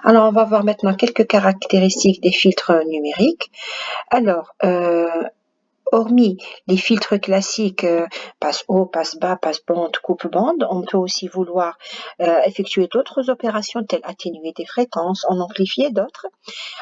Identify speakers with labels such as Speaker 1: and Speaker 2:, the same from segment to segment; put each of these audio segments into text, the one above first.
Speaker 1: Alors, on va voir maintenant quelques caractéristiques des filtres numériques. Alors, hormis les filtres classiques, passe haut, passe bas, passe bande, coupe bande, on peut aussi vouloir effectuer d'autres opérations telles atténuer des fréquences, en amplifier d'autres.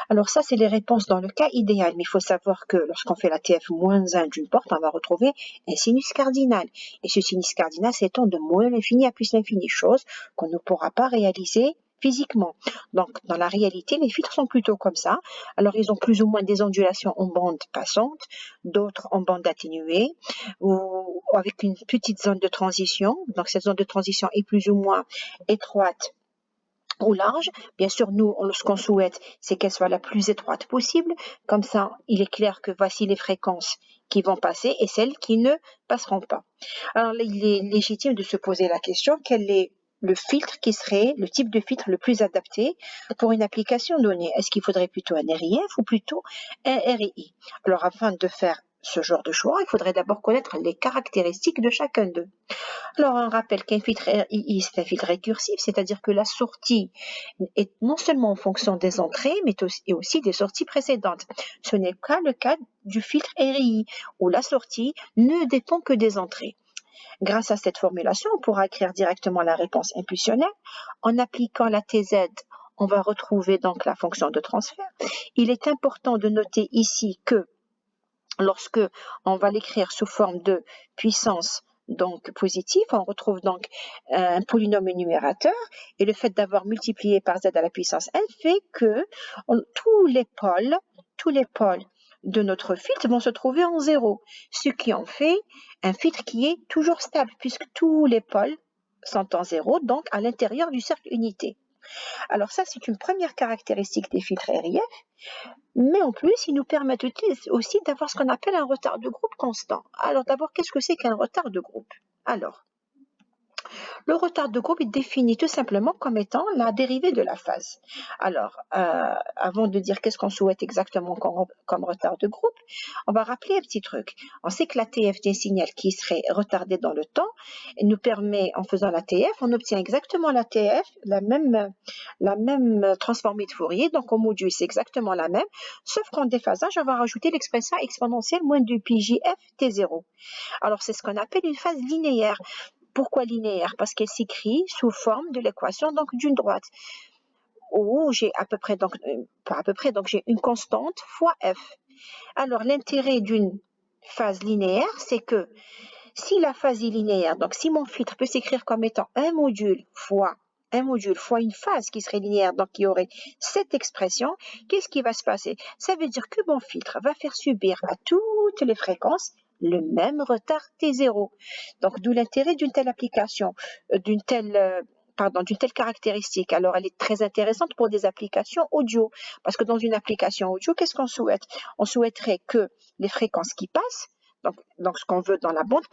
Speaker 1: Alors ça, c'est les réponses dans le cas idéal, mais il faut savoir que lorsqu'on fait la TF-1 d'une porte, on va retrouver un sinus cardinal. Et ce sinus cardinal s'étend de moins l'infini à plus l'infini, chose qu'on ne pourra pas réaliser physiquement. Donc, dans la réalité, les filtres sont plutôt comme ça. Alors, ils ont plus ou moins des ondulations en bande passante, d'autres en bande atténuée, ou avec une petite zone de transition. Donc, cette zone de transition est plus ou moins étroite ou large. Bien sûr, nous, ce qu'on souhaite, c'est qu'elle soit la plus étroite possible. Comme ça, il est clair que voici les fréquences qui vont passer et celles qui ne passeront pas. Alors, il est légitime de se poser la question, quel est le filtre qui serait le type de filtre le plus adapté pour une application donnée? Est-ce qu'il faudrait plutôt un RIF ou plutôt un RII? Alors, afin de faire ce genre de choix, il faudrait d'abord connaître les caractéristiques de chacun d'eux. Alors, on rappelle qu'un filtre RII, c'est un filtre récursif, c'est-à-dire que la sortie est non seulement en fonction des entrées, mais aussi des sorties précédentes. Ce n'est pas le cas du filtre RII, où la sortie ne dépend que des entrées. Grâce à cette formulation, on pourra écrire directement la réponse impulsionnelle. En appliquant la TZ, on va retrouver donc la fonction de transfert. Il est important de noter ici que lorsque on va l'écrire sous forme de puissance donc positive, on retrouve donc un polynôme numérateur, et le fait d'avoir multiplié par z à la puissance n fait que tous les pôles de notre filtre vont se trouver en zéro, ce qui en fait un filtre qui est toujours stable, puisque tous les pôles sont en zéro, donc à l'intérieur du cercle unité. Alors ça, c'est une première caractéristique des filtres RIF, mais en plus, ils nous permettent aussi d'avoir ce qu'on appelle un retard de groupe constant. Alors d'abord, qu'est-ce que c'est qu'un retard de groupe? Alors, le retard de groupe est défini tout simplement comme étant la dérivée de la phase. Alors, avant de dire qu'est-ce qu'on souhaite exactement comme retard de groupe, on va rappeler un petit truc. On sait que la TF des signal qui serait retardé dans le temps nous permet, en faisant la TF, on obtient exactement la TF, la même transformée de Fourier, donc au module c'est exactement la même, sauf qu'en déphasage, on va rajouter l'expression exponentielle moins 2 pi JF T0. Alors, c'est ce qu'on appelle une phase linéaire. Pourquoi linéaire? Parce qu'elle s'écrit sous forme de l'équation donc d'une droite, où j'ai à peu près, donc, pas à peu près, donc j'ai une constante fois f. Alors, l'intérêt d'une phase linéaire, c'est que si la phase est linéaire, donc si mon filtre peut s'écrire comme étant un module fois une phase qui serait linéaire, donc il y aurait cette expression, qu'est-ce qui va se passer? Ça veut dire que mon filtre va faire subir à toutes les fréquences le même retard T0. Donc, d'où l'intérêt d'une telle application, d'une telle caractéristique. Alors, elle est très intéressante pour des applications audio, parce que dans une application audio, qu'est-ce qu'on souhaite? On souhaiterait que les fréquences qui passent, donc, ce qu'on veut dans la bande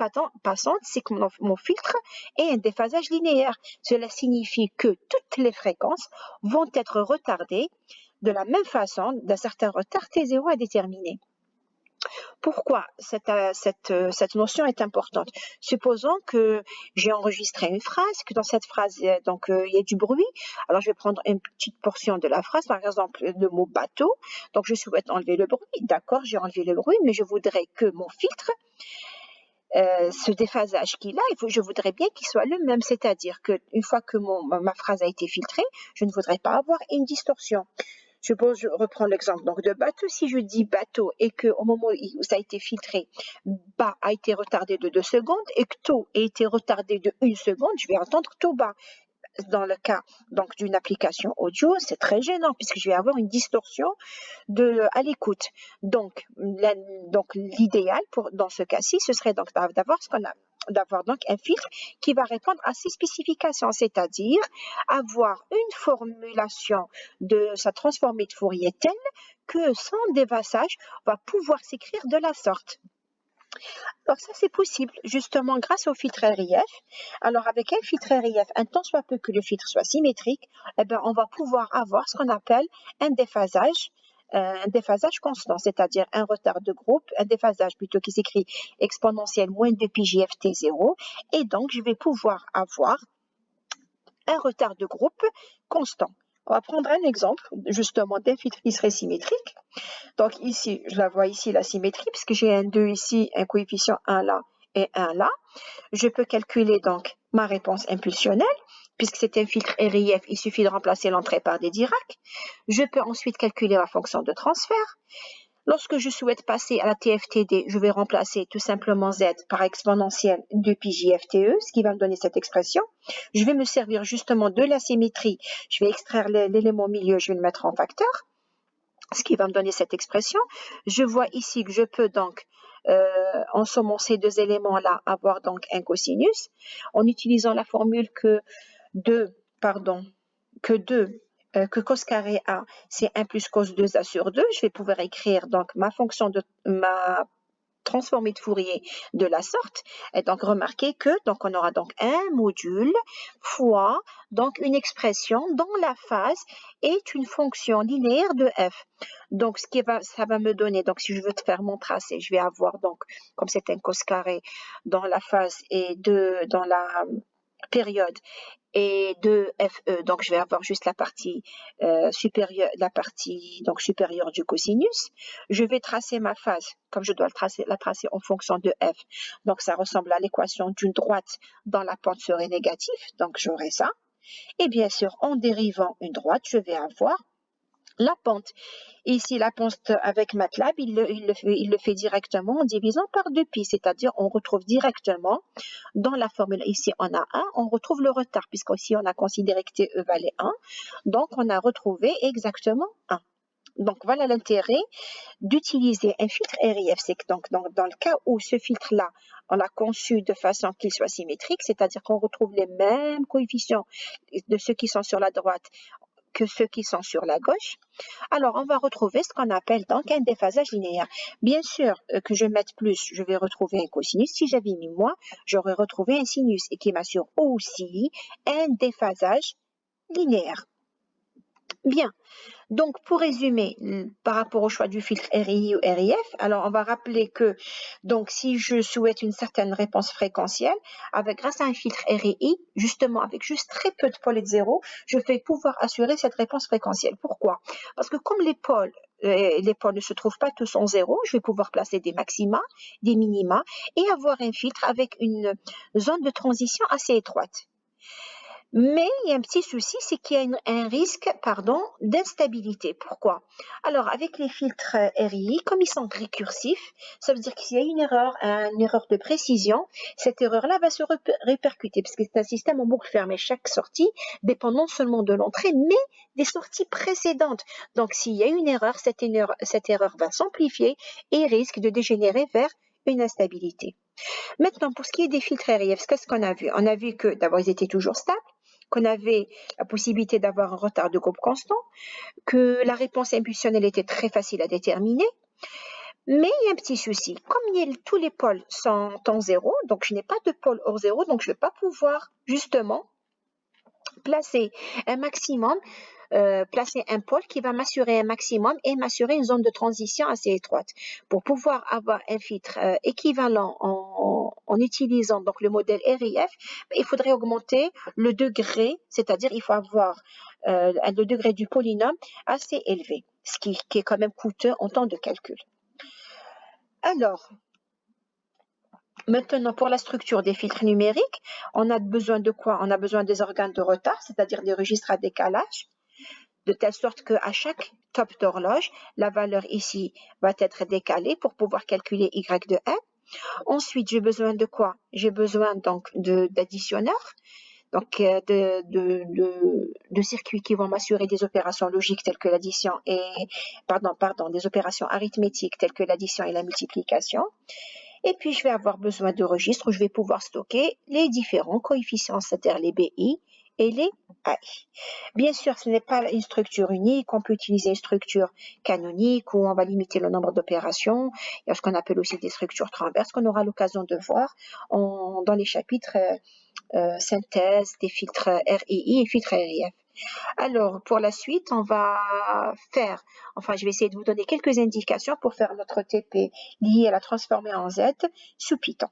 Speaker 1: passante, c'est que mon filtre ait un déphasage linéaire. Cela signifie que toutes les fréquences vont être retardées de la même façon, d'un certain retard T0 à déterminer. Pourquoi cette notion est importante? Supposons que j'ai enregistré une phrase, que dans cette phrase, il y a du bruit. Alors, je vais prendre une petite portion de la phrase, par exemple le mot bateau. Donc, je souhaite enlever le bruit. D'accord, j'ai enlevé le bruit, mais je voudrais que mon filtre, ce déphasage qu'il a, je voudrais bien qu'il soit le même. C'est-à-dire qu'une fois que ma phrase a été filtrée, je ne voudrais pas avoir une distorsion. Suppose, je reprends l'exemple donc de bateau. Si je dis bateau et qu'au moment où ça a été filtré, bas a été retardé de 2 secondes et que tôt a été retardé de 1 seconde, je vais entendre tôt bas. Dans le cas donc d'une application audio, c'est très gênant puisque je vais avoir une distorsion à l'écoute. Donc, l'idéal dans ce cas-ci, ce serait donc d'avoir donc un filtre qui va répondre à ces spécifications, c'est-à-dire avoir une formulation de sa transformée de Fourier telle que son déphasage va pouvoir s'écrire de la sorte. Alors ça, c'est possible justement grâce au filtre RIF. Alors avec un filtre RIF, un tant soit peu que le filtre soit symétrique, on va pouvoir avoir ce qu'on appelle un déphasage constant, c'est-à-dire un retard de groupe, un déphasage plutôt qui s'écrit exponentielle moins 2 pi JFT0, et donc je vais pouvoir avoir un retard de groupe constant. On va prendre un exemple, justement, d'un filtre qui serait symétrique. Donc ici, je la vois ici, la symétrie, puisque j'ai un 2 ici, un coefficient 1 là et 1 là. Je peux calculer donc ma réponse impulsionnelle, puisque c'est un filtre RIF, il suffit de remplacer l'entrée par des Dirac. Je peux ensuite calculer ma fonction de transfert. Lorsque je souhaite passer à la TFTD, je vais remplacer tout simplement Z par exponentielle de pi JFTE, ce qui va me donner cette expression. Je vais me servir justement de la symétrie. Je vais extraire l'élément au milieu, je vais le mettre en facteur, ce qui va me donner cette expression. Je vois ici que je peux donc, en sommant ces deux éléments-là, avoir donc un cosinus, en utilisant la formule que 2, que cos carré A, c'est 1 plus cos 2A sur 2. Je vais pouvoir écrire donc ma transformée de Fourier de la sorte. Et donc, remarquez que donc on aura donc un module fois donc une expression dont la phase est une fonction linéaire de f. Donc, ça va me donner, donc si je veux faire mon tracé, je vais avoir donc, comme c'est un cos carré, dans la phase et dans la période et de FE, donc je vais avoir juste la partie supérieure, supérieure du cosinus. Je vais tracer ma phase comme je dois la tracer en fonction de F. Donc ça ressemble à l'équation d'une droite dont la pente serait négative, donc j'aurai ça. Et bien sûr, en dérivant une droite, je vais avoir la pente. Ici, la pente avec MATLAB, il le fait directement en divisant par 2pi, c'est-à-dire on retrouve directement dans la formule, ici on a 1, on retrouve le retard, puisqu'ici on a considéré que TE valait 1, donc on a retrouvé exactement 1. Donc voilà l'intérêt d'utiliser un filtre RIF, c'est que donc dans le cas où ce filtre-là, on l'a conçu de façon qu'il soit symétrique, c'est-à-dire qu'on retrouve les mêmes coefficients de ceux qui sont sur la droite que ceux qui sont sur la gauche, alors on va retrouver ce qu'on appelle donc un déphasage linéaire. Bien sûr que je mette plus, je vais retrouver un cosinus. Si j'avais mis moins, j'aurais retrouvé un sinus et qui m'assure aussi un déphasage linéaire. Bien, donc pour résumer, par rapport au choix du filtre RI ou RIF, alors on va rappeler que donc si je souhaite une certaine réponse fréquentielle, grâce à un filtre RI, justement avec juste très peu de pôles et de zéro, je vais pouvoir assurer cette réponse fréquentielle. Pourquoi? Parce que comme les pôles ne se trouvent pas tous en zéro, je vais pouvoir placer des maxima, des minima et avoir un filtre avec une zone de transition assez étroite. Mais il y a un petit souci, c'est qu'il y a un risque d'instabilité. Pourquoi? Alors, avec les filtres RI, comme ils sont récursifs, ça veut dire qu'il y a une erreur de précision, cette erreur-là va se répercuter, parce que c'est un système en boucle fermée. Chaque sortie dépend non seulement de l'entrée, mais des sorties précédentes. Donc, s'il y a une erreur, cette erreur va s'amplifier et risque de dégénérer vers une instabilité. Maintenant, pour ce qui est des filtres RIF, qu'est-ce qu'on a vu? On a vu que d'abord, ils étaient toujours stables, qu'on avait la possibilité d'avoir un retard de groupe constant, que la réponse impulsionnelle était très facile à déterminer. Mais il y a un petit souci. Comme tous les pôles sont en zéro, donc je n'ai pas de pôle hors zéro, donc je ne vais pas pouvoir justement placer un maximum, placer un pôle qui va m'assurer un maximum et m'assurer une zone de transition assez étroite. Pour pouvoir avoir un filtre équivalent en utilisant donc le modèle RIF, il faudrait augmenter le degré, c'est-à-dire il faut avoir le degré du polynôme assez élevé, ce qui est quand même coûteux en temps de calcul. Alors, maintenant, pour la structure des filtres numériques, on a besoin de quoi? On a besoin des organes de retard, c'est-à-dire des registres à décalage, de telle sorte qu'à chaque top d'horloge, la valeur ici va être décalée pour pouvoir calculer Y de 1. Ensuite, j'ai besoin de quoi? J'ai besoin donc d'additionneurs, donc de circuits qui vont m'assurer des opérations logiques telles que l'addition des opérations arithmétiques telles que l'addition et la multiplication. Et puis, je vais avoir besoin de registres où je vais pouvoir stocker les différents coefficients, c'est-à-dire les BI et les AI. Bien sûr, ce n'est pas une structure unique. On peut utiliser une structure canonique où on va limiter le nombre d'opérations. Il y a ce qu'on appelle aussi des structures transverses qu'on aura l'occasion de voir dans les chapitres synthèse des filtres RII et filtres RIF. Alors, pour la suite, je vais essayer de vous donner quelques indications pour faire notre TP lié à la transformée en Z sous Python.